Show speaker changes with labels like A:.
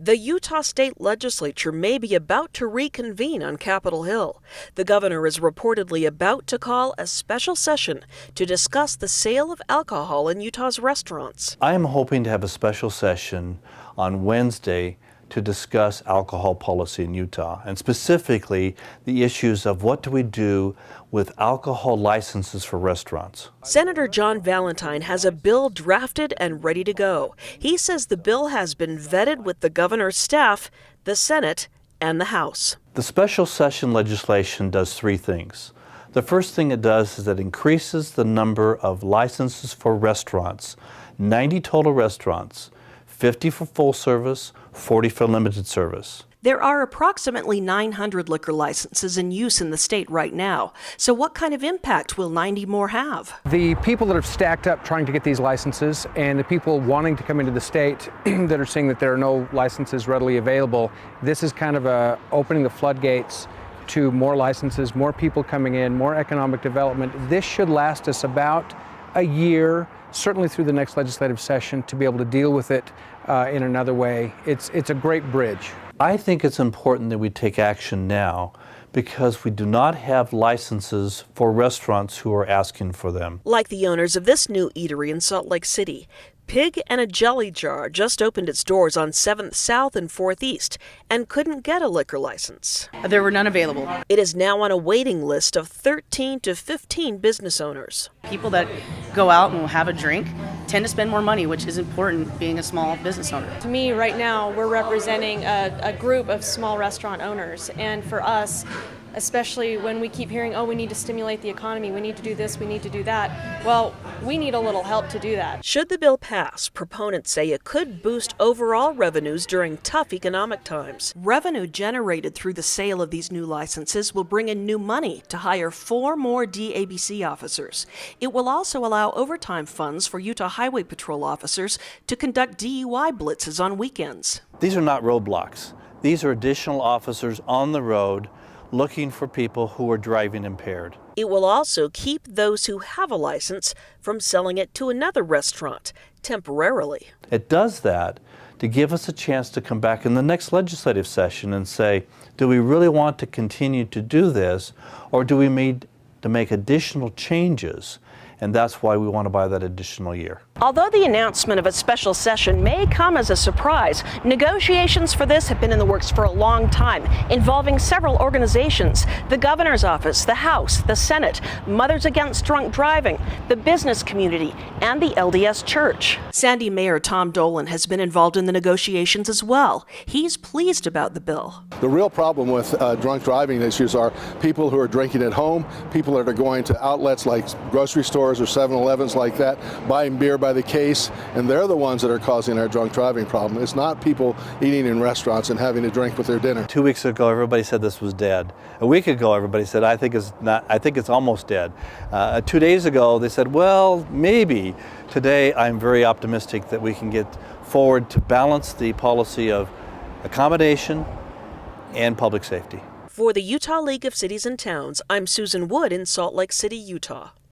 A: The Utah State Legislature may be about to reconvene on Capitol Hill. The governor is reportedly about to call a special session to discuss the sale of alcohol in Utah's restaurants.
B: I am hoping to have a special session on Wednesday to discuss alcohol policy in Utah, and specifically the issues of what do we do with alcohol licenses for restaurants.
A: Senator John Valentine has a bill drafted and ready to go. He says the bill has been vetted with the governor's staff, the Senate, and the House.
B: The special session legislation does three things. The first thing it does is it increases the number of licenses for restaurants, 90 total restaurants, 50 for full service, 40 for limited service.
A: There are approximately 900 liquor licenses in use in the state right now. So what kind of impact will 90 more have?
C: The people that have stacked up trying to get these licenses and the people wanting to come into the state that are seeing that there are no licenses readily available, this is kind of opening the floodgates to more licenses, more people coming in, more economic development. This should last us about a year, certainly through the next legislative session, to be able to deal with it in another way. It's a great bridge.
B: I think it's important that we take action now because we do not have licenses for restaurants who are asking for them.
A: Like the owners of this new eatery in Salt Lake City. Pig and a Jelly Jar just opened its doors on 7th South and 4th East and couldn't get a liquor license.
D: There were none available.
A: It is now on a waiting list of 13 to 15 business owners.
D: People that go out and will have a drink tend to spend more money, which is important being a small business owner.
E: To me, right now, we're representing a group of small restaurant owners, and for us, especially when we keep hearing, oh, we need to stimulate the economy, we need to do this, we need to do that. Well, we need a little help to do that.
A: Should the bill pass, proponents say it could boost overall revenues during tough economic times. Revenue generated through the sale of these new licenses will bring in new money to hire 4 more DABC officers. It will also allow overtime funds for Utah Highway Patrol officers to conduct DUI blitzes on weekends.
B: These are not roadblocks. These are additional officers on the road looking for people who are driving impaired.
A: It will also keep those who have a license from selling it to another restaurant temporarily.
B: It does that to give us a chance to come back in the next legislative session and say, do we really want to continue to do this, or do we need to make additional changes? And that's why we want to buy that additional year.
A: Although the announcement of a special session may come as a surprise, negotiations for this have been in the works for a long time, involving several organizations: the governor's office, the House, the Senate, Mothers Against Drunk Driving, the business community, and the LDS Church. Sandy Mayor Tom Dolan has been involved in the negotiations as well. He's pleased about the bill.
F: The real problem with drunk driving issues are people who are drinking at home, people that are going to outlets like grocery stores or 7-Elevens like that, buying beer by the case, and they're the ones that are causing our drunk driving problem. It's not people eating in restaurants and having a drink with their dinner.
B: 2 weeks ago, everybody said this was dead. A week ago, everybody said, I think it's almost dead. 2 days ago, they said, well, maybe. Today, I'm very optimistic that we can get forward to balance the policy of accommodation and public safety.
A: For the Utah League of Cities and Towns, I'm Susan Wood in Salt Lake City, Utah.